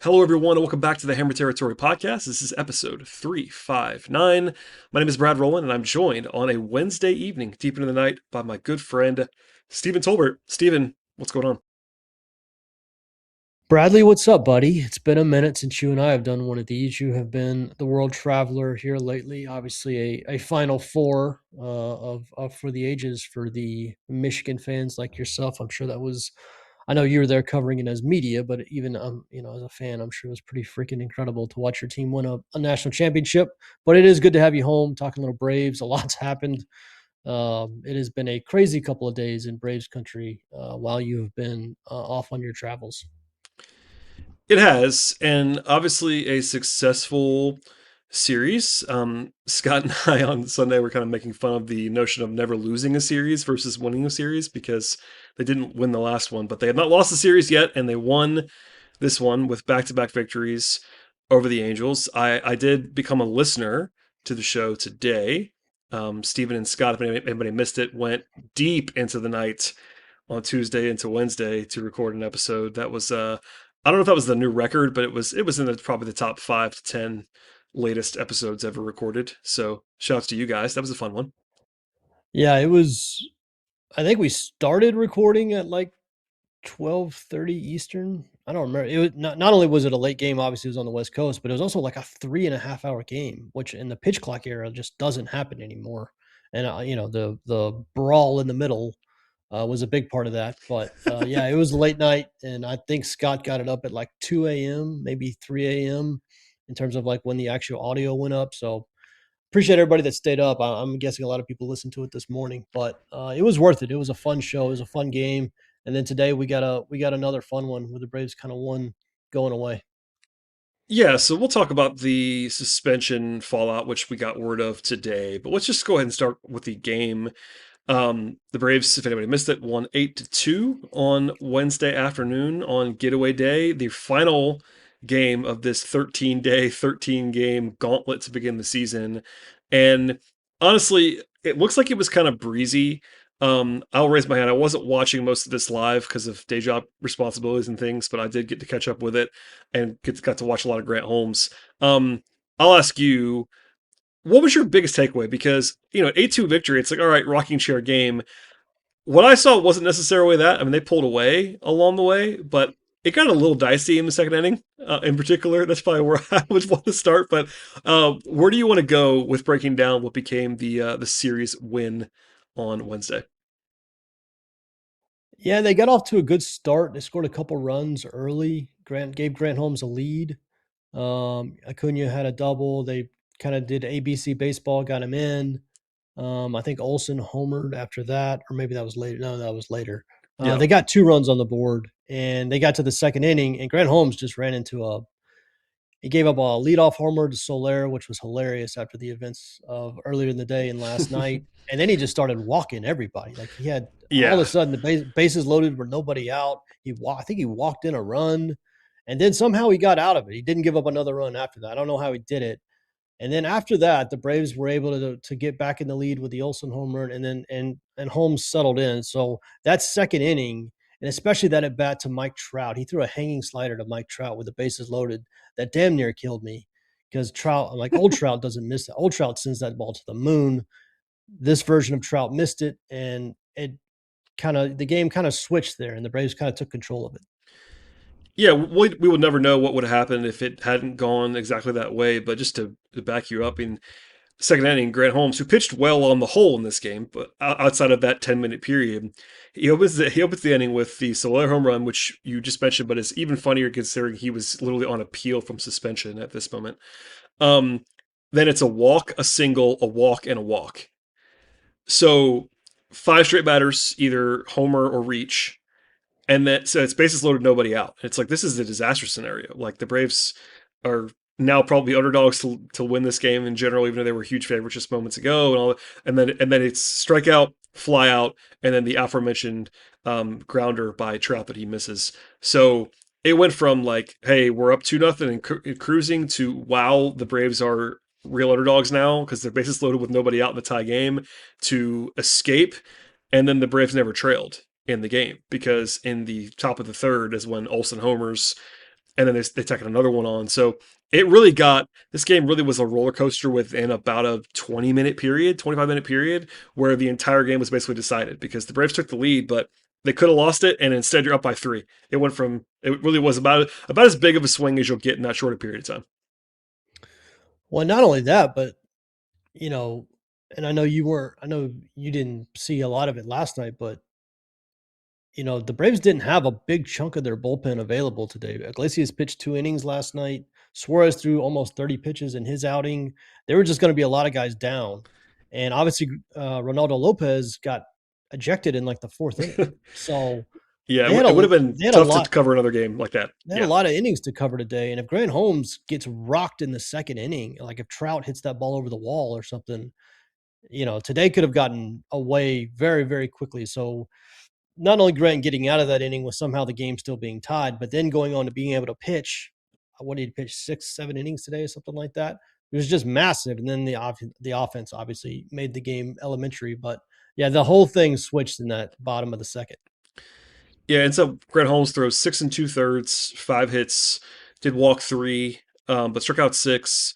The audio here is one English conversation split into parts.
Hello, everyone, and welcome back to the Hammer Territory podcast. This is episode 359. My name is Brad Rowland, and I'm joined on a Wednesday evening, deep into the night, by my good friend, Stephen Tolbert. Stephen, what's going on? Bradley, what's up, buddy? It's been a minute since you and I have done one of these. You have been the world traveler here lately. Obviously, a Final Four of for the ages for the Michigan fans like yourself. I'm sure that was. I know you were there covering it as media, but even as a fan, I'm sure it was pretty freaking incredible to watch your team win a national championship. But it is good to have you home, talking little Braves. A lot's happened. It has been a crazy couple of days in Braves country while you have been off on your travels. It has, and obviously a successful series. Scott and I on Sunday were kind of making fun of the notion of never losing a series versus winning a series because they didn't win the last one, but they have not lost the series yet, and they won this one with back-to-back victories over the Angels. I did become a listener to the show today. Stephen and Scott, if anybody missed it, went deep into the night on Tuesday into Wednesday to record an episode. That was I don't know if that was the new record, but it was in probably the top 5 to 10 latest episodes ever recorded. So shouts to you guys. That was a fun one. Yeah, it was. I think we started recording at like 12:30 Eastern. I don't remember. It was not only was it a late game, obviously it was on the West Coast, but it was also like a 3.5 hour game, which in the pitch clock era just doesn't happen anymore. And the brawl in the middle was a big part of that. But yeah, it was late night, and I think Scott got it up at like 2 a.m., maybe 3 a.m. in terms of like when the actual audio went up. So appreciate everybody that stayed up. I'm guessing a lot of people listened to it this morning, but it was worth it. It was a fun show. It was a fun game. And then today we got another fun one where the Braves kind of won going away. Yeah, so we'll talk about the suspension fallout, which we got word of today. But let's just go ahead and start with the game. The Braves, if anybody missed it, won 8-2 on Wednesday afternoon on Getaway Day, the final game of this 13-day, 13-game gauntlet to begin the season. And honestly, it looks like it was kind of breezy. I'll raise my hand. I wasn't watching most of this live because of day job responsibilities and things, but I did get to catch up with it and got to watch a lot of Grant Holmes. I'll ask you, what was your biggest takeaway? Because, 8-2 victory, it's like, all right, rocking chair game. What I saw wasn't necessarily that. I mean, they pulled away along the way, but it got a little dicey in the second inning, in particular. That's probably where I would want to start. But where do you want to go with breaking down what became the series win on Wednesday? Yeah, they got off to a good start. They scored a couple runs early. Grant gave Grant Holmes a lead. Acuna had a double. They kind of did ABC baseball, got him in. I think Olson homered after that, or maybe that was later. No, that was later. Yeah. They got 2 runs on the board, and they got to the second inning, and Grant Holmes just ran into a. He gave up a leadoff homer to Soler, which was hilarious after the events of earlier in the day and last night. And then he just started walking everybody. Like he had all of a Yeah. sudden the bases loaded with nobody out. I think he walked in a run, and then somehow he got out of it. He didn't give up another run after that. I don't know how he did it. And then after that, the Braves were able to get back in the lead with the Olson home run, and then and Holmes settled in. So that second inning, and especially that at bat to Mike Trout, he threw a hanging slider to Mike Trout with the bases loaded that damn near killed me because Trout, like old Trout, doesn't miss that. Old Trout sends that ball to the moon. This version of Trout missed it, and it kind of the game kind of switched there, and the Braves kind of took control of it. Yeah, we would never know what would have happened if it hadn't gone exactly that way. But just to back you up, in second inning, Grant Holmes, who pitched well on the whole in this game, but outside of that 10-minute period, he opens the inning with the Soler home run, which you just mentioned, but it's even funnier considering he was literally on appeal from suspension at this moment. Um, then it's a walk, a single, a walk, and a walk. So five straight batters, either homer or reach, and then so it's bases loaded, nobody out. It's like this is a disaster scenario. Like the Braves are now probably underdogs to win this game in general, even though they were huge favorites just moments ago, and all. And then it's strikeout, fly out, and then the aforementioned grounder by Trout that he misses. So it went from like, hey, we're up 2-0 and cruising to wow, the Braves are real underdogs now because they're bases loaded with nobody out in the tie game to escape, and then the Braves never trailed in the game because in the top of the third is when Olson homers and then they tacked another one on. So it really got this game really was a roller coaster within about a 20-minute period, 25-minute period, where the entire game was basically decided because the Braves took the lead, but they could have lost it, and instead you're up by three. It went from it really was about as big of a swing as you'll get in that short a period of time. Well, not only that, but you know, and I know you weren't. I know you didn't see a lot of it last night, but the Braves didn't have a big chunk of their bullpen available today. Iglesias pitched 2 innings last night. Suarez threw almost 30 pitches in his outing. There were just going to be a lot of guys down, and obviously, Ronaldo Lopez got ejected in like the 4th inning. So Yeah, they had it would a have been they had a tough to lot cover another game like that. they had a Yeah. lot of innings to cover today. And if Grant Holmes gets rocked in the 2nd inning, like if Trout hits that ball over the wall or something, today could have gotten away very, very quickly. So not only Grant getting out of that inning with somehow the game still being tied, but then going on to being able to pitch. What did he pitch? 6, 7 innings today, something like that. It was just massive. And then the offense obviously made the game elementary. But yeah, the whole thing switched in that bottom of the 2nd. Yeah, and so Grant Holmes throws 6 2/3, 5 hits, did walk three, but struck out six,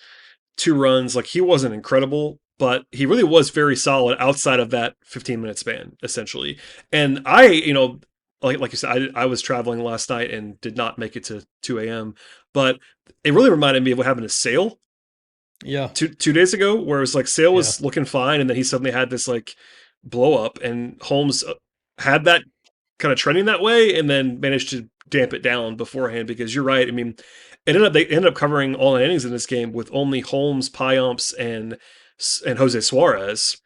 2 runs. Like he wasn't incredible, but he really was very solid outside of that 15-minute span, essentially. And like you said, I was traveling last night and did not make it to 2 a.m. But it really reminded me of what happened to Sale Yeah, two days ago, where it was like Sale yeah. was looking fine, and then he suddenly had this like blow up, and Holmes had that kind of trending that way, and then managed to damp it down beforehand. Because you're right, I mean, they ended up covering all 9 innings in this game with only Holmes, Pyomps, and Jose Suarez,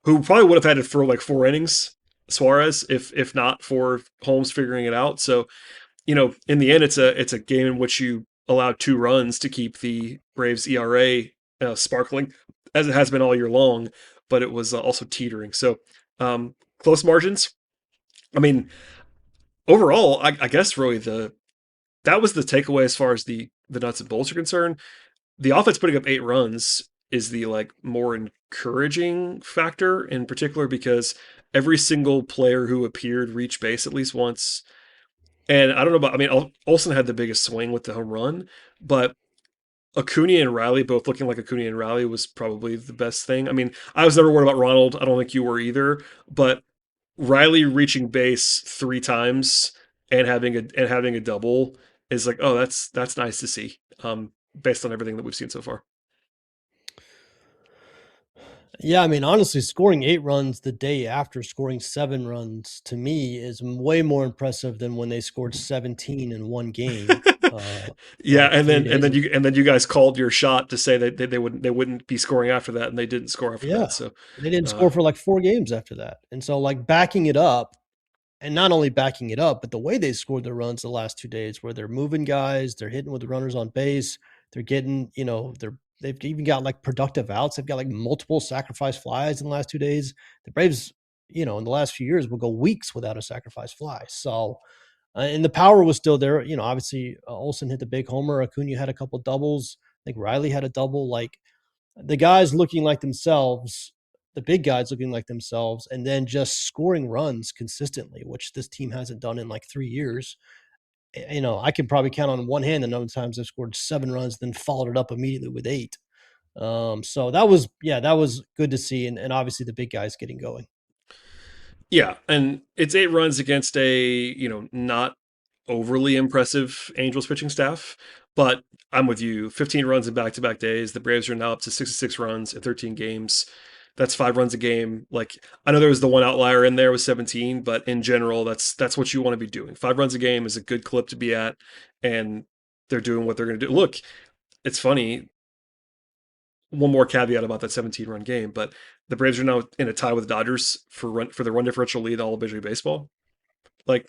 who probably would have had to throw like 4 innings. Suarez, if not for Holmes figuring it out. So in the end, it's a game in which you allow 2 runs to keep the Braves' ERA sparkling, as it has been all year long, but it was also teetering. So close margins. I mean, overall, I guess really that was the takeaway as far as the nuts and bolts are concerned. The offense putting up 8 runs is the like more encouraging factor in particular because every single player who appeared reached base at least once. And I don't know about, I mean, Olsen had the biggest swing with the home run, but Acuna and Riley both looking like Acuna and Riley was probably the best thing. I mean, I was never worried about Ronald. I don't think you were either, but Riley reaching base 3 times and having a double is like, oh, that's nice to see. Based on everything that we've seen so far. Yeah, I mean, honestly, scoring 8 runs the day after scoring 7 runs to me is way more impressive than when they scored 17 in one game, Yeah, like and 3 then and days then ago. you guys called your shot to say that they wouldn't be scoring after that, and they didn't score after Yeah, that. So, they didn't uh, score for like 4 games after that. And so, like, backing it up, and not only backing it up, but the way they scored their runs the last 2 days where they're moving guys, they're hitting with the runners on base, they're getting, they've even got like productive outs. They've got like multiple sacrifice flies in the last 2 days. The Braves, in the last few years will go weeks without a sacrifice fly. So, and the power was still there. Obviously, Olsen hit the big homer. Acuna had a couple doubles. I think Riley had a double. Like the guys looking like themselves, the big guys looking like themselves, and then just scoring runs consistently, which this team hasn't done in like 3 years. I can probably count on one hand the number of times they've scored 7 runs, then followed it up immediately with 8. So that was good to see, and obviously the big guys getting going. yeah, and it's 8 runs against a not overly impressive Angels pitching staff, but I'm with you. 15 runs in back-to-back days. The Braves are now up to 66 runs in 13 games. That's 5 runs a game. Like I know there was the one outlier in there with 17, but in general, that's what you want to be doing. 5 runs a game is a good clip to be at, and they're doing what they're going to do. Look, it's funny. One more caveat about that 17-run game, but the Braves are now in a tie with the Dodgers for the run differential lead all of Major League Baseball. Like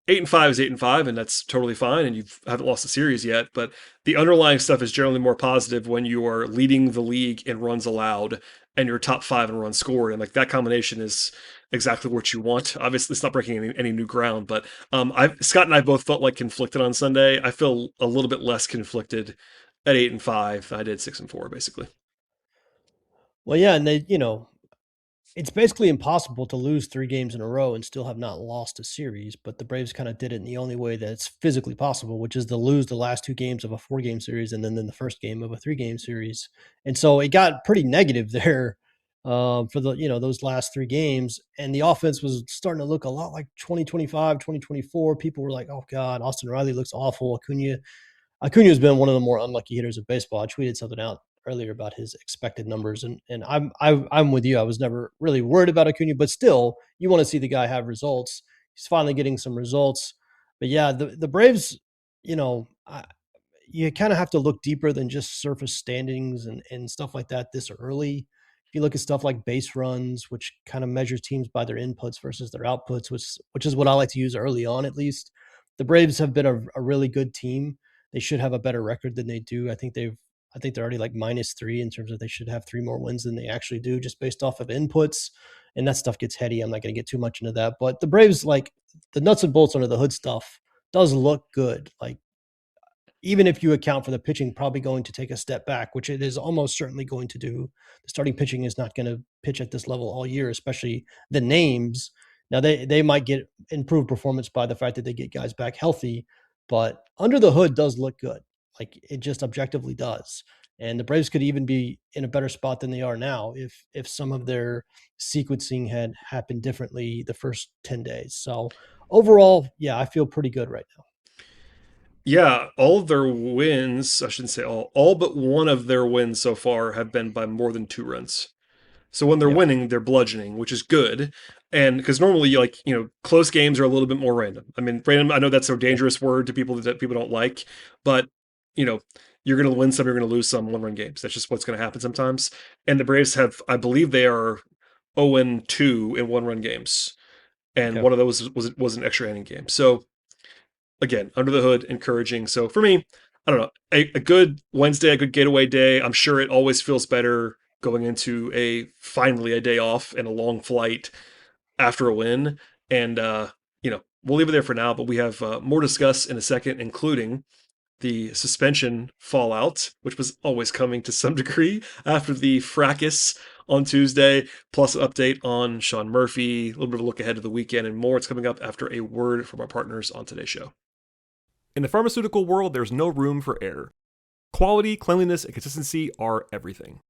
8-5 is 8-5, and that's totally fine. And you haven't lost the series yet, but the underlying stuff is generally more positive when you are leading the league in runs allowed and you're top five in runs scored, and like that combination is exactly what you want. Obviously, it's not breaking any new ground, but Scott and I both felt like conflicted on Sunday. I feel a little bit less conflicted at 8-5. I did 6-4 basically. Well, yeah, and it's basically impossible to lose 3 games in a row and still have not lost a series. But the Braves kind of did it in the only way that it's physically possible, which is to lose the last 2 games of a 4 game series and then the first game of a 3 game series. And so it got pretty negative there for the those last 3 games. And the offense was starting to look a lot like 2025, 2024. People were like, "Oh God, Austin Riley looks awful. Acuna has been one of the more unlucky hitters of baseball." I tweeted something out earlier about his expected numbers, and I'm with you. I was never really worried about Acuna, but still, you want to see the guy have results. He's finally getting some results, but yeah, the Braves, you know, you kind of have to look deeper than just surface standings and stuff like that this early. If you look at stuff like base runs, which kind of measures teams by their inputs versus their outputs, which is what I like to use early on at least. The Braves have been a really good team. They should have a better record than they do. I think they're already like -3 in terms of they should have 3 more wins than they actually do just based off of inputs. And that stuff gets heady. I'm not going to get too much into that. But the Braves, like the nuts and bolts under the hood stuff, does look good. Like even if you account for the pitching probably going to take a step back, which it is almost certainly going to do. The starting pitching is not going to pitch at this level all year, especially the names. Now they might get improved performance by the fact that they get guys back healthy, but under the hood does look good. Like it just objectively does. And the Braves could even be in a better spot than they are now if some of their sequencing had happened differently the first 10 days. So overall, yeah, I feel pretty good right now. Yeah, all of their wins, I shouldn't say all but one of their wins so far have been by more than 2 runs. So when they're Yep. winning, they're bludgeoning, which is good. And because normally, like, close games are a little bit more random. I mean, random, I know that's a Yeah. dangerous word to people that people don't like, but, you know, you're going to win some, you're going to lose some 1 run games. That's just what's going to happen sometimes. And the Braves have, I believe they are 0-2 in 1 run games. And Okay. one of those was an extra inning game. So again, under the hood, encouraging. So for me, I don't know, a good Wednesday, a good getaway day. I'm sure it always feels better going into a finally a day off and a long flight after a win. And we'll leave it there for now. But we have more to discuss in a second, including the suspension fallout, which was always coming to some degree after the fracas on Tuesday, plus an update on Sean Murphy, a little bit of a look ahead to the weekend, and more. It's coming up after a word from our partners on today's show. In the pharmaceutical world, there's no room for error. Quality, cleanliness, and consistency are everything.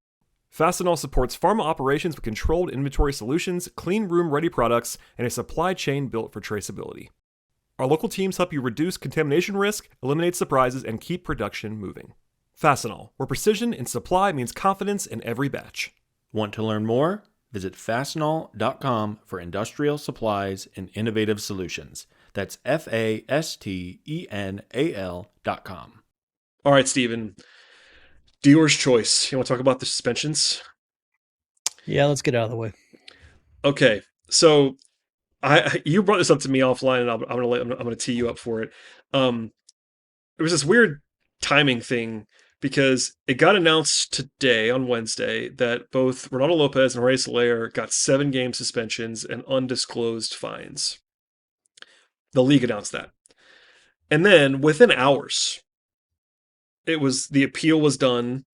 Fastenal supports pharma operations with controlled inventory solutions, clean room ready products, and a supply chain built for traceability. Our local teams help you reduce contamination risk, eliminate surprises, and keep production moving. Fastenal, where precision in supply means confidence in every batch. Want to learn more? Visit fastenal.com for industrial supplies and innovative solutions. That's FASTENAL.com. All right, Stephen, dealer's choice. You want to talk about the suspensions? Yeah, let's get out of the way. Okay, so you brought this up to me offline, and I'm gonna tee you up for it. Um, there was this weird timing thing because it got announced today on Wednesday that both Ronaldo Lopez and Jorge Soler got 7 game suspensions and undisclosed fines. The league announced that, and then within hours, the appeal was done,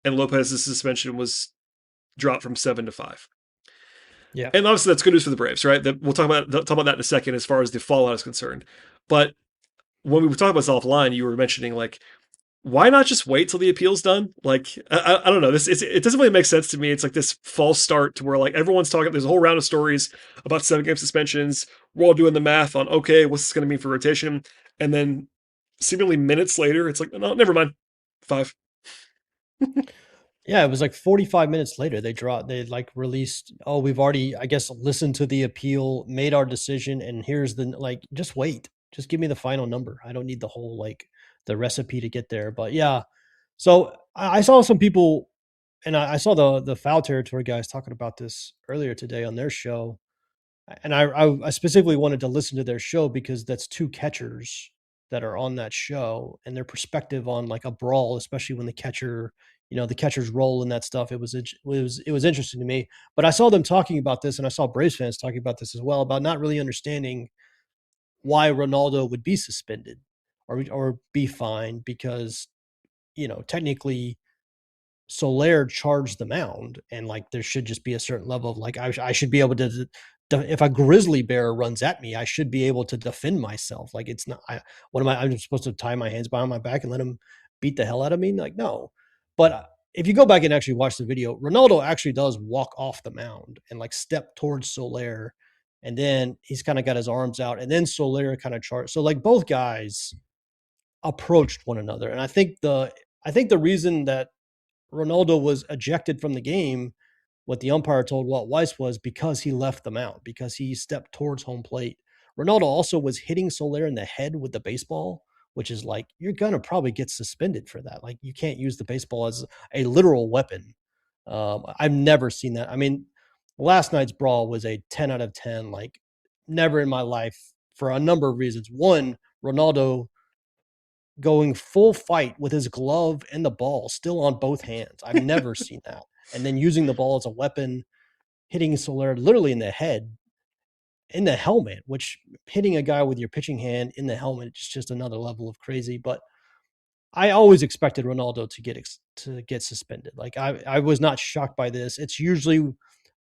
and Lopez's suspension was dropped from 7 to 5. Yeah. And obviously that's good news for the Braves, right? We'll talk about that in a second as far as the fallout is concerned. But when we were talking about this offline, you were mentioning like, why not just wait till the appeal's done? Like, I don't know. It doesn't really make sense to me. It's like this false start to where like everyone's talking. There's a whole round of stories about 7 game suspensions. We're all doing the math on okay, what's this going to mean for rotation? And then seemingly minutes later, it's like no, never mind, 5. Yeah, it was like 45 minutes later they like released, "Oh, we've already I guess listened to the appeal, made our decision and here's the like just wait. Just give me the final number. I don't need the whole like the recipe to get there." But yeah. So I saw some people and I saw the foul territory guys talking about this earlier today on their show. And I specifically wanted to listen to their show because that's 2 catchers that are on that show and their perspective on like a brawl, especially when the catcher's role in that stuff. It was interesting to me. But I saw them talking about this, and I saw Braves fans talking about this as well about not really understanding why Ronaldo would be suspended or be fined because technically Soler charged the mound, and like there should just be a certain level of like I should be able to. If a grizzly bear runs at me, I should be able to defend myself. Like it's not. What am I? I'm supposed to tie my hands behind my back and let him beat the hell out of me? Like no. But if you go back and actually watch the video, Ronaldo actually does walk off the mound and like step towards Soler, and then he's kind of got his arms out, and then Soler kind of charged. So like both guys approached one another, and I think the reason that Ronaldo was ejected from the game, what the umpire told Walt Weiss was because he left the mound, because he stepped towards home plate. Ronaldo also was hitting Soler in the head with the baseball, which is like, you're going to probably get suspended for that. Like, you can't use the baseball as a literal weapon. I've never seen that. I mean, last night's brawl was a 10 out of 10. Like, never in my life for a number of reasons. One, Ronaldo going full fight with his glove and the ball still on both hands. I've never seen that. And then using the ball as a weapon, hitting Soler literally in the head, in the helmet, which hitting a guy with your pitching hand in the helmet is just another level of crazy. But I always expected Ronaldo to get suspended. Like I was not shocked by this. It's usually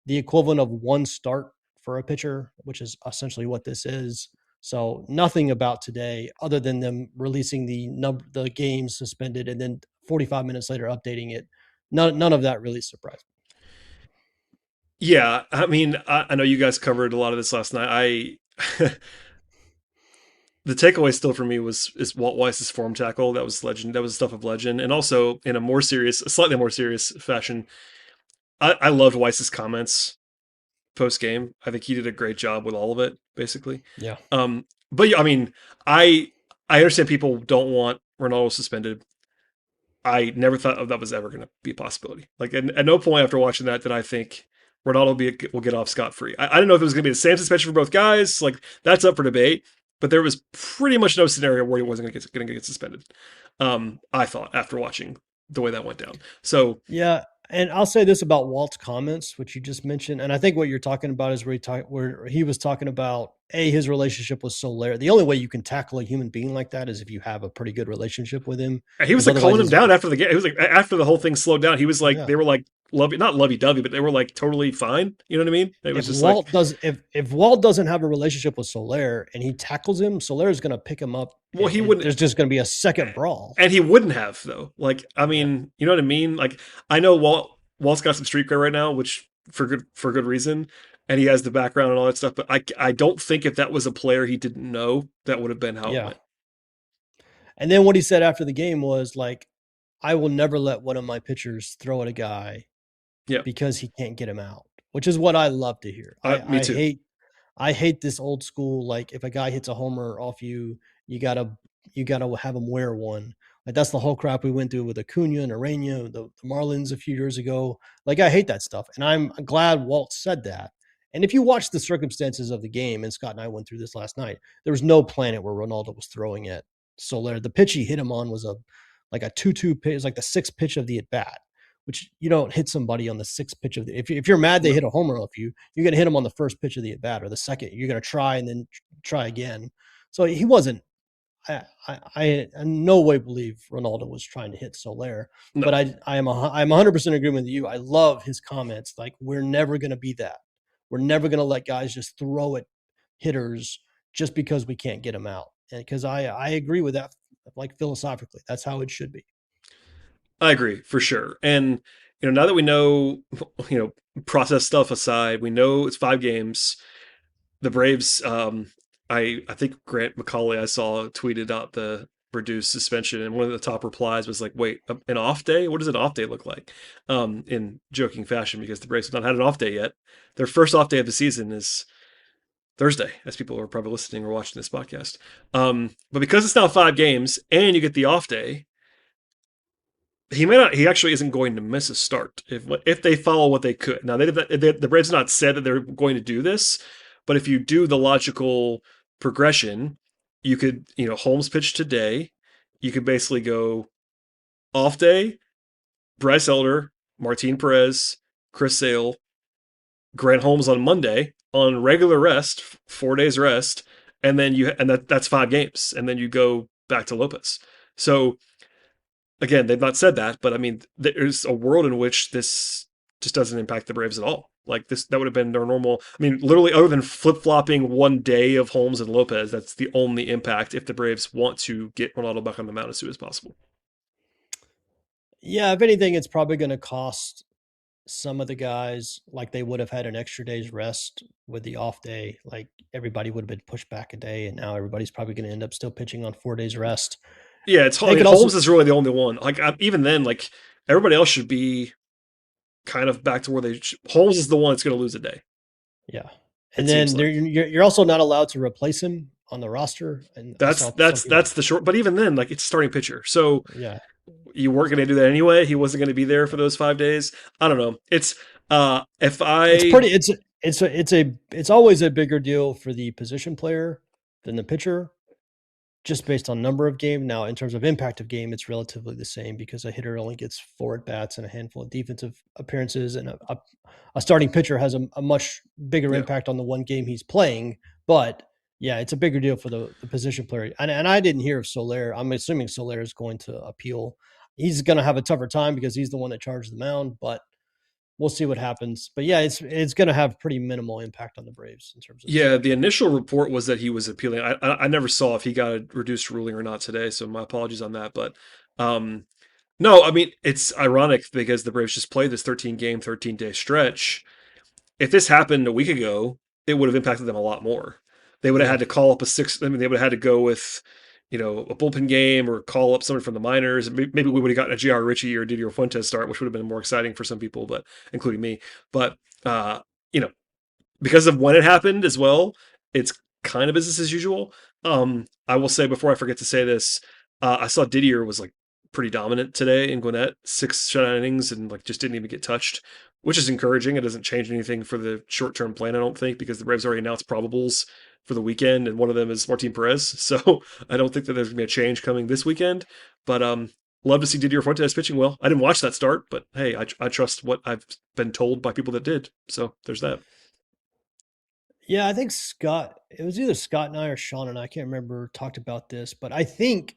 the equivalent of one start for a pitcher, which is essentially what this is. So nothing about today other than them releasing the games suspended and then 45 minutes later updating it. None of that really surprised me. Yeah, I mean, I know you guys covered a lot of this last night. The takeaway still for me was is Walt Weiss's form tackle. That was legend. That was stuff of legend. And also in a slightly more serious fashion, I loved Weiss's comments post game. I think he did a great job with all of it, basically. Yeah. But yeah, I mean, I understand people don't want Ronaldo suspended. I never thought that was ever going to be a possibility. Like, at no point after watching that did I think Ronaldo will get off scot free. I didn't know if it was going to be the same suspension for both guys. Like, that's up for debate. But there was pretty much no scenario where he wasn't going to get suspended. I thought after watching the way that went down. So Yeah, and I'll say this about Walt's comments, which you just mentioned, and I think what you're talking about is where he was talking about his relationship with Soler. The only way you can tackle a human being like that is if you have a pretty good relationship with him, he was because like otherwise, calling him down after the game. He was like after the whole thing slowed down. He was like yeah. they were like not lovey dovey, but they were like totally fine. You know what I mean? It was If just like Walt does, if Walt doesn't have a relationship with Soler and he tackles him, Soler is going to pick him up, well, and he wouldn't. there's just going to be a second brawl. And he wouldn't have though. Like, I Yeah, mean, you know what I mean? Like, I know Walt's got some street cred right now, which for good reason, and he has the background and all that stuff. But I don't think if that was a player he didn't know, that would have been how it yeah. went. And then what he said after the game was like, "I will never let one of my pitchers throw at a guy Yeah, because he can't get him out," which is what I love to hear. me I too. hate this old school, like if a guy hits a homer off you, you gotta have him wear one. Like that's the whole crap we went through with Acuna and Arena, the Marlins a few years ago. Like I hate that stuff, and I'm glad Walt said that. And if you watch the circumstances of the game, and Scott and I went through this last night, there was no planet where Ronaldo was throwing at Soler. The pitch he hit him on was a 2-2 pitch, it's like the sixth pitch of the at bat, which you don't hit somebody on the sixth pitch of the, if you're mad they No, hit a homer off you, you're going to hit them on the first pitch of the at bat or the second. You're going to try and then try again. So he wasn't. I in no way believe Ronaldo was trying to hit Soler, no, but I'm 100% agreement with you. I love his comments. Like we're never going to be that. We're never going to let guys just throw at hitters just because we can't get them out. And because I agree with that. Like philosophically, that's how it should be. I agree for sure. And now that we know, process stuff aside, we know it's 5 games. The Braves, I think Grant McCauley I saw tweeted out the reduced suspension, and one of the top replies was like, "Wait, an off day? What does an off day look like?" In joking fashion, because the Braves have not had an off day yet. Their first off day of the season is Thursday, as people are probably listening or watching this podcast. But because it's now 5 games and you get the off day, he may not. He actually isn't going to miss a start if they follow what they could. Now the Braves not said that they're going to do this, but if you do the logical progression, you could Holmes pitch today. You could basically go off day, Bryce Elder, Martin Perez, Chris Sale, Grant Holmes on Monday on regular rest, 4 days rest, and then that's 5 games, and then you go back to Lopez. So again, they've not said that, but I mean, there's a world in which this just doesn't impact the Braves at all. Like this, that would have been their normal. I mean, literally, other than flip flopping one day of Holmes and Lopez, that's the only impact if the Braves want to get Ronaldo back on the mound as soon as possible. Yeah, if anything, it's probably going to cost some of the guys like they would have had an extra day's rest with the off day. Like everybody would have been pushed back a day, and now everybody's probably going to end up still pitching on 4 days rest. Yeah, it's. I I think mean, it also, Holmes is really the only one. Like even then, like everybody else should be kind of back to where they. Holmes is the one that's going to lose a day. yeah. It And seems then like you're also not allowed to replace him on the roster. And I that's saw some that's people, that's the short. But even then, like it's a starting pitcher, so yeah, you weren't going to do that anyway. He wasn't going to be there for those 5 days. I don't know. It's if it's I pretty. It's always a bigger deal for the position player than the pitcher, just based on number of game. Now, in terms of impact of game, it's relatively the same because a hitter only gets 4 at bats and a handful of defensive appearances, and a starting pitcher has a much bigger yeah impact on the one game he's playing. But yeah, it's a bigger deal for the position player. And I didn't hear of Soler. I'm assuming Soler is going to appeal. He's going to have a tougher time because he's the one that charged the mound, but we'll see what happens. But yeah, it's going to have pretty minimal impact on the Braves in terms of yeah. The schedule. initial report was that he was appealing. I never saw if he got a reduced ruling or not today, so my apologies on that. But um, no, I mean it's ironic because the Braves just played this 13 game, 13-day stretch. If this happened a week ago, it would have impacted them a lot more. They would have Yeah, had to call up a six. I mean, they would have had to go with, a bullpen game or call up someone from the minors. Maybe we would have gotten a J.R. Ritchie or Didier Fuentes start, which would have been more exciting for some people, but including me. But uh, you know, because of when it happened as well, it's kind of business as usual. I will say before I forget to say this, I saw Didier was like pretty dominant today in Gwinnett, 6 shutout innings and like just didn't even get touched, which is encouraging. It doesn't change anything for the short term plan, I don't think, because the Braves already announced probables for the weekend, and one of them is Martin Perez. So I don't think that there's gonna be a change coming this weekend. But love to see Didier Fuentes pitching well. I didn't watch that start, but hey, I trust what I've been told by people that did. So there's that. yeah. I think Scott. It was either Scott and I or Sean and I can't remember talked about this, but I think,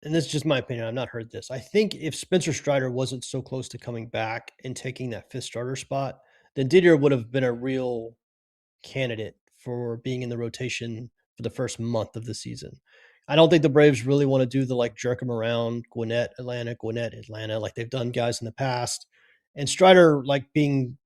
and this is just my opinion. I've not heard this. I think if Spencer Strider wasn't so close to coming back and taking that fifth starter spot, then Didier would have been a real candidate for being in the rotation for the first month of the season. I don't think the Braves really want to do the like jerk them around Gwinnett, Atlanta, like they've done guys in the past. And Strider, like being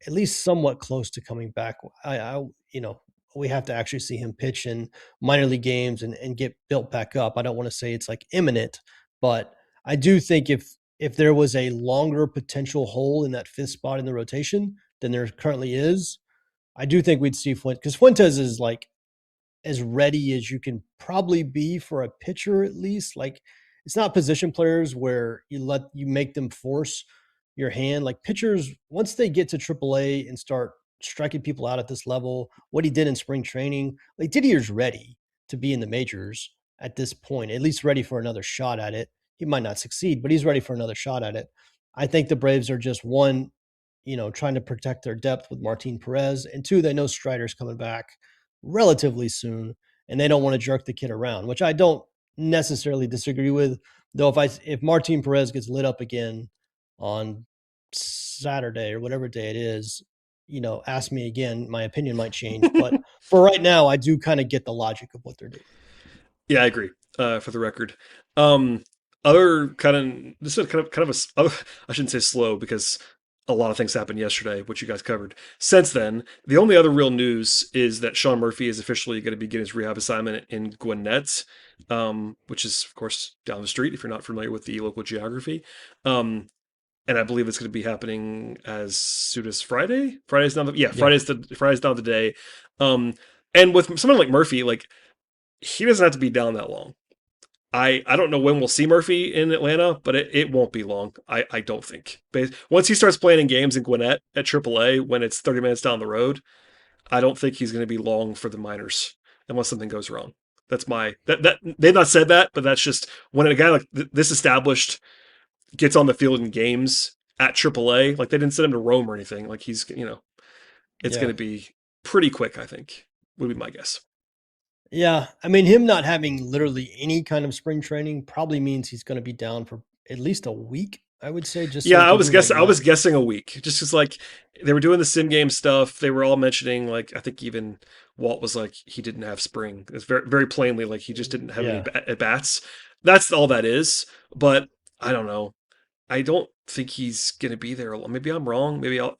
at least somewhat close to coming back. You know, we have to actually see him pitch in minor league games and get built back up. I don't want to say it's like imminent, but I do think if there was a longer potential hole in that fifth spot in the rotation than there currently is, I do think we'd see Fuentes because Fuentes is like as ready as you can probably be for a pitcher at least. Like it's not position players where you make them force your hand. Like pitchers, once they get to AAA and start striking people out at this level, what he did in spring training, like Didier's ready to be in the majors at this point, at least ready for another shot at it. He might not succeed, but he's ready for another shot at it. I think the Braves are just one, trying to protect their depth with Martin Perez, and two, they know Strider's coming back relatively soon, and they don't want to jerk the kid around, which I don't necessarily disagree with. Though if Martin Perez gets lit up again on Saturday or whatever day it is, ask me again, my opinion might change. But for right now, I do kind of get the logic of what they're doing. Yeah, I agree. For the record, um, other kind of this is kind of I shouldn't say slow because a lot of things happened yesterday, which you guys covered. Since then, the only other real news is that Sean Murphy is officially going to begin his rehab assignment in Gwinnett, which is of course down the street if you're not familiar with the local geography. Um, and I believe it's going to be happening as soon as Friday. Friday's now Yeah, Friday's now the day. Um, and with someone like Murphy, like he doesn't have to be down that long. I don't know when we'll see Murphy in Atlanta, but it won't be long. I don't think. But once he starts playing in games in Gwinnett at AAA when it's 30 minutes down the road, I don't think he's going to be long for the minors unless something goes wrong. That's my that they've not said that, but that's just when a guy like this established gets on the field in games at AAA, like they didn't send him to Rome or anything. Like he's it's going yeah. to be pretty quick. I think would be my guess. Yeah, I mean, him not having literally any kind of spring training probably means he's going to be down for at least a week. I would say, just so Yeah, he can do like I was nine. guessing a week, just because like they were doing the sim game stuff. They were all mentioning like I think even Walt was like he didn't have spring. It's very plainly like he just didn't have any Yeah, at bats. That's all that is. But I don't know. I don't think he's gonna be there. Maybe I'm wrong. Maybe I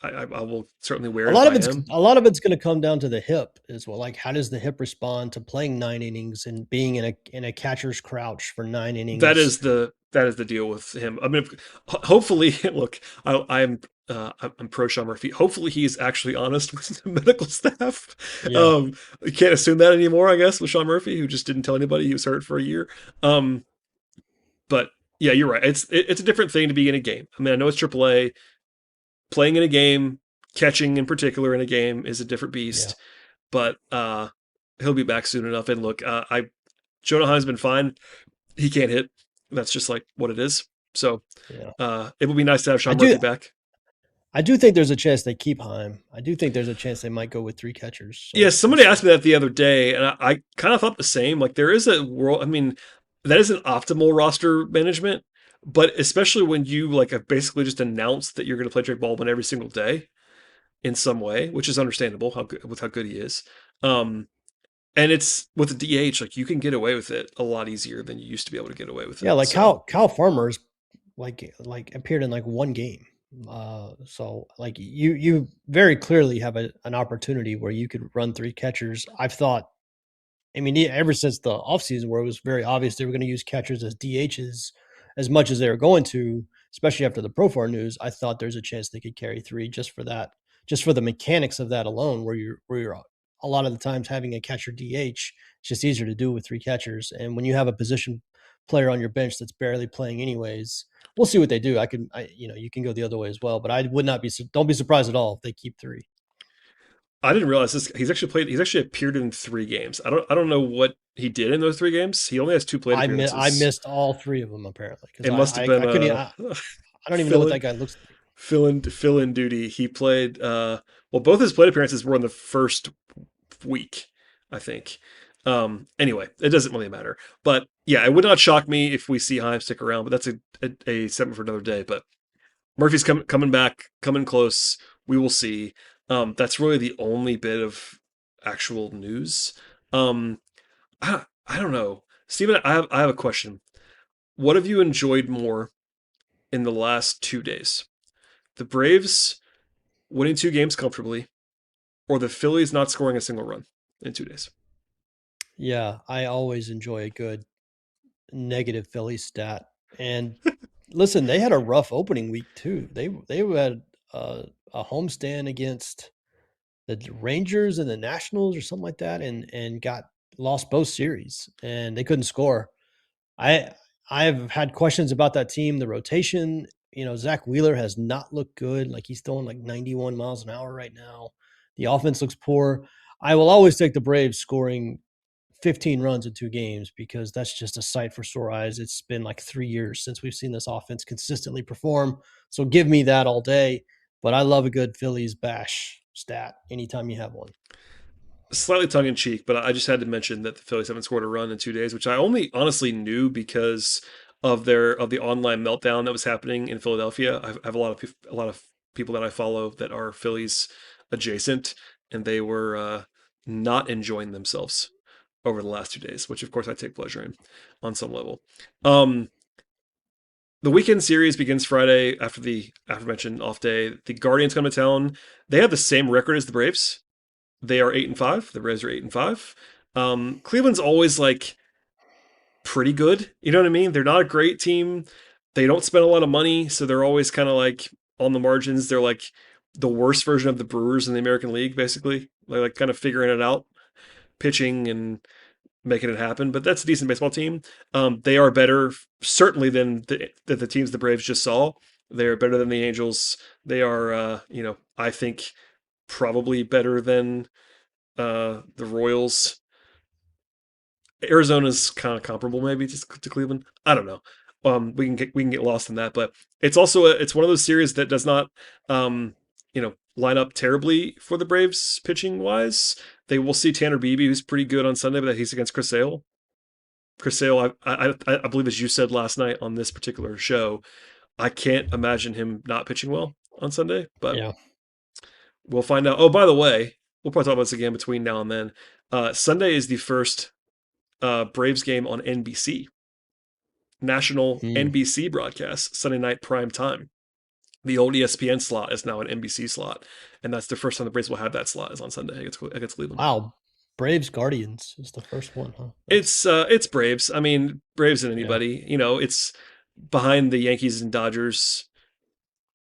will certainly wear a it if lot of I it's am. a lot of it's going to come down to the hip as well. Like, how does the hip respond to playing 9 innings and being in a catcher's crouch for 9 innings? That is the deal with him. I mean, hopefully, look, I'm pro Sean Murphy. Hopefully, he's actually honest with the medical staff. Yeah, You can't assume that anymore, I guess, with Sean Murphy, who just didn't tell anybody he was hurt for a year. Um, but yeah, you're right. It's a different thing to be in a game. I mean, I know it's AAA. Playing in a game, catching in particular in a game is a different yeah, beast. But he'll be back soon enough. And look, I Jonah Heim's been fine. He can't hit. That's just like what it is. So yeah. it would be nice to have I Sean do Murphy back. I do think there's a chance they keep Heim. I do think there's a chance they might go with three catchers. Yeah, So we'll somebody asked see. me that the other day, and I kind of thought the same. Like there is a world. I mean, that isn't optimal roster management, but especially when you like have basically just announced that you're going to play Drake Baldwin every single day in some way, which is understandable how good, with how good he is. Um, and it's with the DH, like you can get away with it a lot easier than you used to be able to get away with Yeah, it. like So Kyle Farmer's like appeared in like one game. So like you very clearly have an opportunity where you could run three catchers. I've thought, I mean, ever since the offseason where it was very obvious they were going to use catchers as DHs as much as they were going to, especially after the Profar news, I thought there's a chance they could carry three just for that, just for the mechanics of that alone, where you're a lot of the times having a catcher DH, it's just easier to do with three catchers. And when you have a position player on your bench that's barely playing anyways, we'll see what they do. You can go the other way as well, but I would not be, don't be surprised at all if they keep three. I didn't realize this. He's actually played. He's actually appeared in 3 games. I don't know what he did in those 3 games. He only has two plate I appearances. missed all three of them apparently because It must have been I couldn't I don't even know fill what in that guy looks like. fill in duty. He played. Well, both his plate appearances were in the first week, I think. Anyway, it doesn't really matter. But yeah, it would not shock me if we see Heim stick around. But that's a segment for another day. But Murphy's coming back, coming close. We will see. That's really the only bit of actual news. Um, I don't know, Stephen. I have a question. What have you enjoyed more in the last 2 days? The Braves winning 2 games comfortably, or the Phillies not scoring a single run in 2 days? Yeah, I always enjoy a good negative Philly stat. And listen, they had a rough opening week too. They had a homestand against the Rangers and the Nationals or something like that, and got lost both series, and they couldn't score. I I've had questions about that team, the rotation. Zach Wheeler has not looked good. Like he's throwing like 91 miles an hour right now. The offense looks poor. I will always take the Braves scoring 15 runs in 2 games because that's just a sight for sore eyes. It's been like 3 years since we've seen this offense consistently perform. So give me that all day. But I love a good Phillies bash stat anytime you have one. Slightly tongue in cheek, but I just had to mention that the Phillies haven't scored a run in 2 days, which I only honestly knew because of the online meltdown that was happening in Philadelphia. I have a lot of people that I follow that are Phillies adjacent, and they were not enjoying themselves over the last 2 days, which of course I take pleasure in on some level. Um, the weekend series begins Friday after the aforementioned off day. The Guardians come to town. They have the same record as the Braves. They are 8-5. The Braves are 8-5. Cleveland's always like pretty good. You know what I mean? They're not a great team. They don't spend a lot of money, so they're always kind of like on the margins. They're like the worst version of the Brewers in the American League, basically. They're like kind of figuring it out, pitching and making it happen. But that's a decent baseball team. They are better, certainly, than the teams the Braves just saw. They are better than the Angels. They are, I think probably better than the Royals. Arizona's kind of comparable, maybe to Cleveland. I don't know. We can get lost in that, but it's also it's one of those series that does not, um, line up terribly for the Braves pitching wise. They will see Tanner Beebe, who's pretty good on Sunday, but he's against Chris Sale. Chris Sale, I believe, as you said last night on this particular show, I can't imagine him not pitching well on Sunday, but Yeah. we'll find out. Oh, by the way, we'll probably talk about this again between now and then. Sunday is the first Braves game on NBC, national Hmm. NBC broadcast, Sunday night prime time. The old ESPN slot is now an NBC slot, and that's the first time the Braves will have that slot is on Sunday against Cleveland. Wow. Braves Guardians is the first one, huh? It's Braves. I mean, Braves and Yeah. anybody. It's behind the Yankees and Dodgers.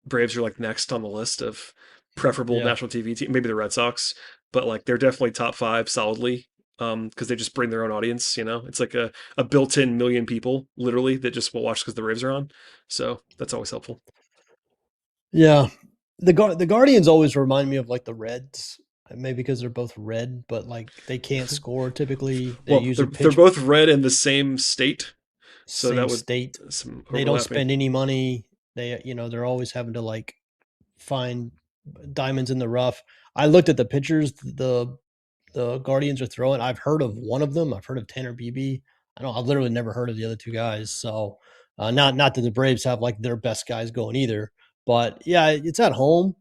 Braves are like next on the list of preferable Yeah. national TV team. Maybe the Red Sox, but like they're definitely top five solidly. Because they just bring their own audience. It's like a built-in million people literally that just will watch because the Braves are on. So that's always helpful. Yeah. The Guardians always remind me of like the Reds, maybe because they're both red, but like they can't score typically. They Well, usually they're pitch both red in the same state, so same that would state. some They don't overlapping. spend any money. They're always having to like find diamonds in the rough. I looked at the pitchers the Guardians are throwing. I've heard of one of them. I've heard of Tanner Beebe. I've literally never heard of the other two guys. So, not that the Braves have like their best guys going either, but yeah, it's at home.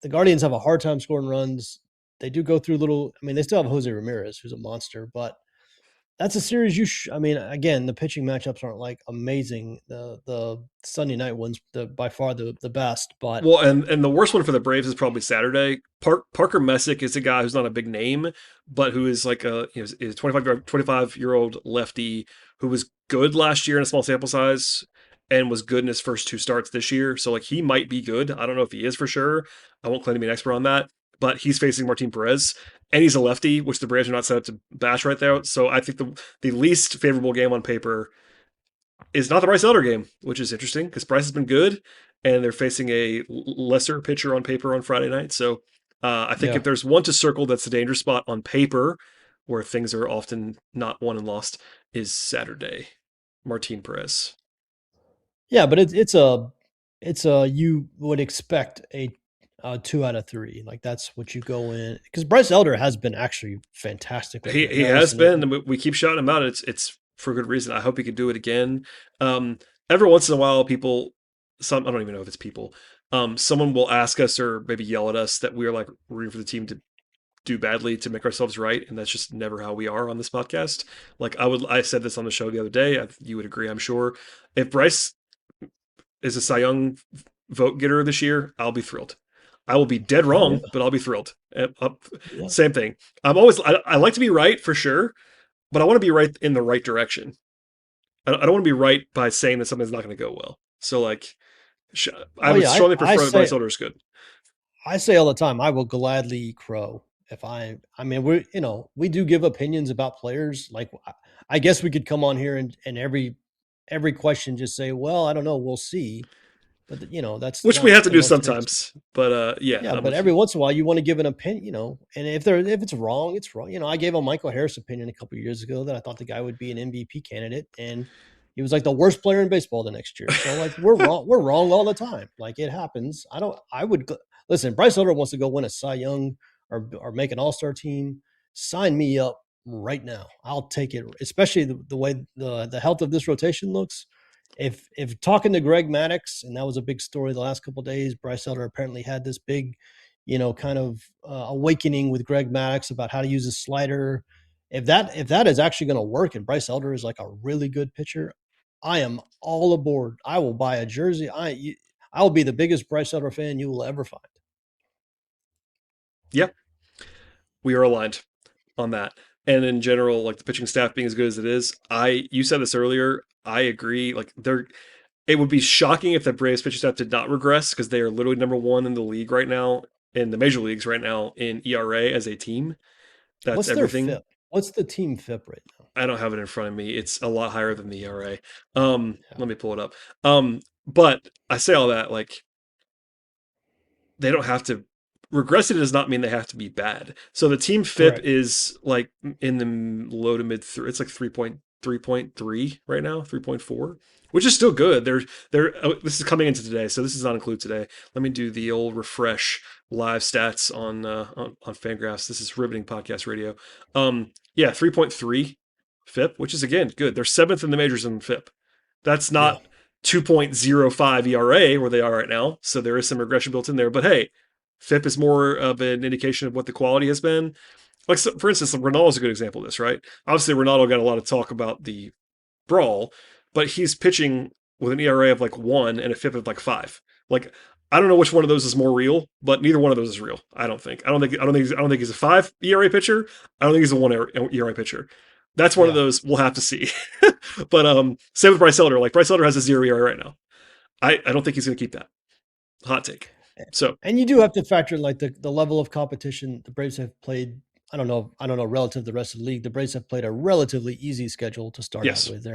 The Guardians have a hard time scoring runs. They do go through little. I mean, they still have Jose Ramirez, who's a monster, but that's a series I mean, again, the pitching matchups aren't like amazing. The Sunday night ones, by far the best, but Well, and the worst one for the Braves is probably Saturday. Parker Messick is a guy who's not a big name, but who is like is 25-year-old lefty who was good last year in a small sample size and was good in his first two starts this year. So like he might be good. I don't know if he is for sure. I won't claim to be an expert on that, but he's facing Martin Perez and he's a lefty, which the Braves are not set up to bash right there. So I think the least favorable game on paper is not the Bryce Elder game, which is interesting because Bryce has been good, and they're facing a lesser pitcher on paper on Friday night. So I think yeah. if there's one to circle that's the danger spot on paper, where things are often not won and lost, is Saturday. Martin Perez. Yeah, but it's a you would expect a 2 out of 3. Like that's what you go in because Bryce Elder has been actually fantastic lately. I He mean, has listen, been, and we keep shouting him out. It's for good reason. I hope he could do it again. Every once in a while, some I don't even know if it's people. Someone will ask us or maybe yell at us that we're like rooting for the team to do badly to make ourselves right, and that's just never how we are on this podcast. Like I said this on the show the other day. You would agree, I'm sure. If Bryce is a Cy Young vote getter this year, I'll be thrilled. I will be dead oh yeah, wrong, but I'll be thrilled. yeah. Same thing. I like to be right for sure, but I want to be right in the right direction. I don't want to be right by saying that something's not going to go well. So like, I Oh would yeah, strongly prefer that Bryce Elder is good. I say all the time, I will gladly eat crow if I mean, we do give opinions about players. Like, I guess we could come on here and every question just say, well, I don't know, we'll see. But that's Which we not have to the do most interesting. sometimes. But yeah, Yeah, I'm but with you. every once in a while you want to give an opinion, and if it's wrong, it's wrong. I gave a Michael Harris opinion a couple of years ago that I thought the guy would be an MVP candidate, and he was like the worst player in baseball the next year. So like we're wrong, we're wrong all the time. Like it happens. I don't. I would listen. Bryce Elder wants to go win a Cy Young or make an All Star team. Sign me up right now. I'll take it. Especially the way the health of this rotation looks. If talking to Greg Maddux, and that was a big story the last couple of days, Bryce Elder apparently had this big, kind of awakening with Greg Maddux about how to use his slider. If that is actually going to work, and Bryce Elder is like a really good pitcher, I am all aboard. I will buy a jersey. I will be the biggest Bryce Elder fan you will ever find. Yeah, we are aligned on that. And in general, like the pitching staff being as good as it is, you said this earlier. I agree. Like it would be shocking if the Braves pitching staff did not regress because they are literally number one in the league right now, in the major leagues right now in ERA as a team. That's What's their everything. FIP? What's the team FIP right now? I don't have it in front of me. It's a lot higher than the ERA. Yeah, Let me pull it up. But I say all that like they don't have to regressive does not mean they have to be bad. So the team FIP correct. is like in the low to mid three. It's like 3.2 3.3 right now, 3.4, which is still good. This is coming into today, so this does not include today. Let me do the old refresh live stats on Fangraphs. This is riveting podcast radio. Yeah, 3.3 FIP, which is again good. They're seventh in the majors in FIP. That's Yeah. not 2.05 ERA where they are right now, so there is some regression built in there. But hey, FIP is more of an indication of what the quality has been. Like, so, for instance, Ronaldo is a good example of this, right? Obviously, Ronaldo got a lot of talk about the Brawl, but he's pitching with an ERA of like 1 and a FIP of like 5. Like, I don't know which one of those is more real, but neither one of those is real. I don't think. I don't think he's a 5 ERA pitcher. I don't think he's a 1 ERA pitcher. That's one of Yeah. those we'll have to see. But same with Bryce Elder. Like, Bryce Elder has a 0 ERA right now. I don't think he's going to keep that. Hot take. So And you do have to factor in like the level of competition the Braves have played. I don't know relative to the rest of the league. The Braves have played a relatively easy schedule to start out yes, with.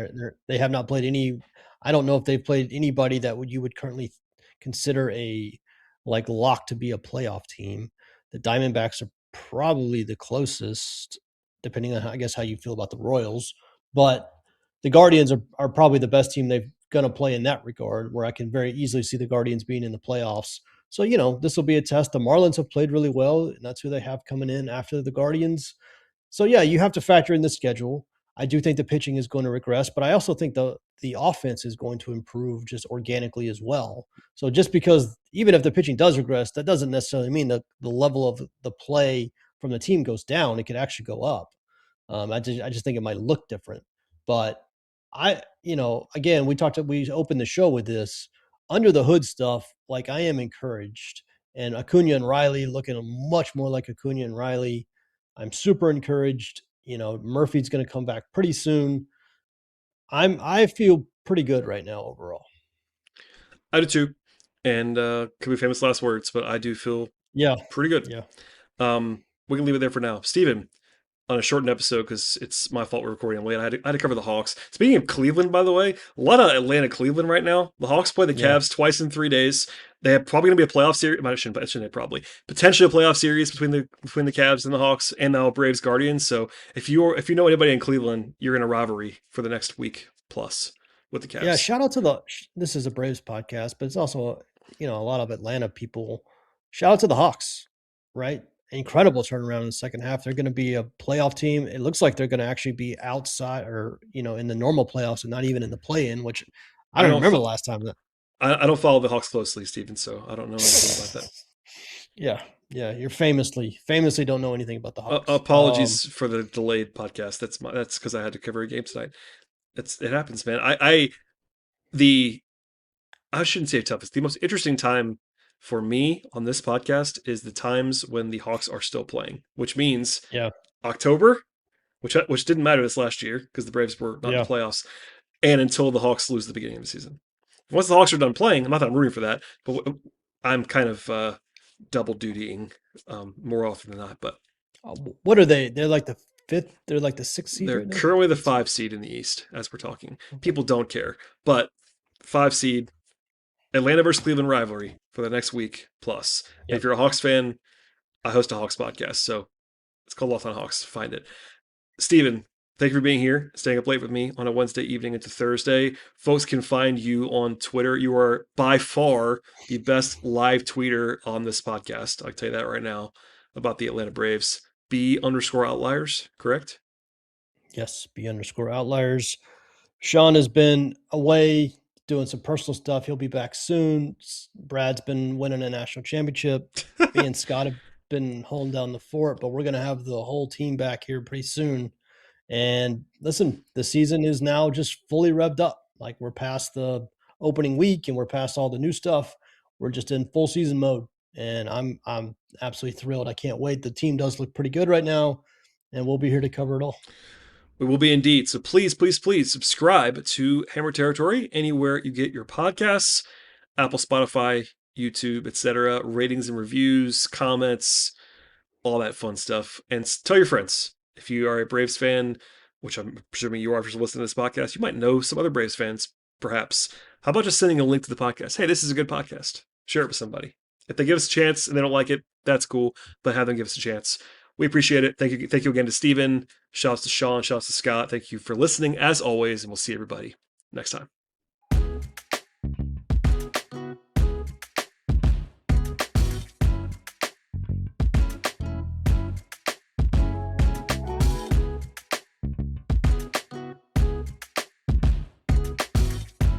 They have not played any. I don't know if they've played anybody that you would currently consider a like lock to be a playoff team. The Diamondbacks are probably the closest, depending on I guess how you feel about the Royals. But the Guardians are probably the best team they've going to play in that regard. Where I can very easily see the Guardians being in the playoffs. So, this will be a test. The Marlins have played really well, and that's who they have coming in after the Guardians. So, yeah, you have to factor in the schedule. I do think the pitching is going to regress, but I also think the offense is going to improve just organically as well. So just because even if the pitching does regress, that doesn't necessarily mean that the level of the play from the team goes down. It could actually go up. I just think it might look different. But again, we opened the show with this under the hood stuff. Like I am encouraged, and Acuna and Riley looking much more like Acuna and Riley. I'm super encouraged. Murphy's going to come back pretty soon. I feel pretty good right now overall. I do too. And could be famous last words, but I do feel Yeah, pretty good. yeah, We can leave it there for now. Steven, on a shortened episode because it's my fault we're recording late. I had to cover the Hawks. Speaking of Cleveland, by the way, a lot of Atlanta Cleveland right now. The Hawks play the yeah. Cavs twice in 3 days. They have probably going to be a playoff series. I shouldn't say probably potentially a playoff series between the Cavs and the Hawks and now Braves Guardians. So if you know anybody in Cleveland, you're in a rivalry for the next week plus with the Yeah, Cavs. shout out to this is a Braves podcast, but it's also, a lot of Atlanta people. Shout out to the Hawks, right? Incredible turnaround in the second half. They're going to be a playoff team. It looks like they're going to actually be outside or, in the normal playoffs and not even in the play-in, which I I don't don't remember fo- the last time that. I don't follow the Hawks closely, Steven, so I don't know anything about that. Yeah, yeah, you're famously don't know anything about the Hawks. Apologies for the delayed podcast. That's because I had to cover a game tonight. It happens, man. The I shouldn't say toughest. The most interesting time for me on this podcast is the times when the Hawks are still playing, which means Yeah, October, which didn't matter this last year because the Braves were not in the yeah. playoffs, and until the Hawks lose the beginning of the season. Once the Hawks are done playing, not that I'm rooting for that, but I'm kind of double dutying more often than not. But What are they? They're like the fifth. They're like the sixth seed they're right now. currently the 5 seed in the East as we're talking. Okay. People don't care, but 5 seed Atlanta versus Cleveland rivalry for the next week plus. And if Yep. you're a Hawks fan, I host a Hawks podcast, so it's called Locked on Hawks. Find it. Steven, thank you for being here, staying up late with me on a Wednesday evening into Thursday. Folks can find you on Twitter. You are by far the best live tweeter on this podcast. I'll tell you that right now about the Atlanta Braves. B_outliers, correct? Yes, B_outliers. Sean has been away doing some personal stuff. He'll be back soon. Brad's been winning a national championship. Me and Scott have been holding down the fort, but we're going to have the whole team back here pretty soon. And listen, the season is now just fully revved up. Like we're past the opening week and we're past all the new stuff. We're just in full season mode. And I'm absolutely thrilled. I can't wait. The team does look pretty good right now, and we'll be here to cover it all. We will be indeed. So please, please, please subscribe to Hammer Territory anywhere you get your podcasts, Apple, Spotify, YouTube, etc. Ratings and reviews, comments, all that fun stuff. And tell your friends. If you are a Braves fan, which I'm presuming you are if you're listening to this podcast, you might know some other Braves fans, perhaps. How about just sending a link to the podcast? Hey, this is a good podcast. Share it with somebody. If they give us a chance and they don't like it, that's cool, but have them give us a chance. We appreciate it. Thank you again to Steven. Shouts to Sean. Shouts to Scott. Thank you for listening as always, and we'll see everybody next time.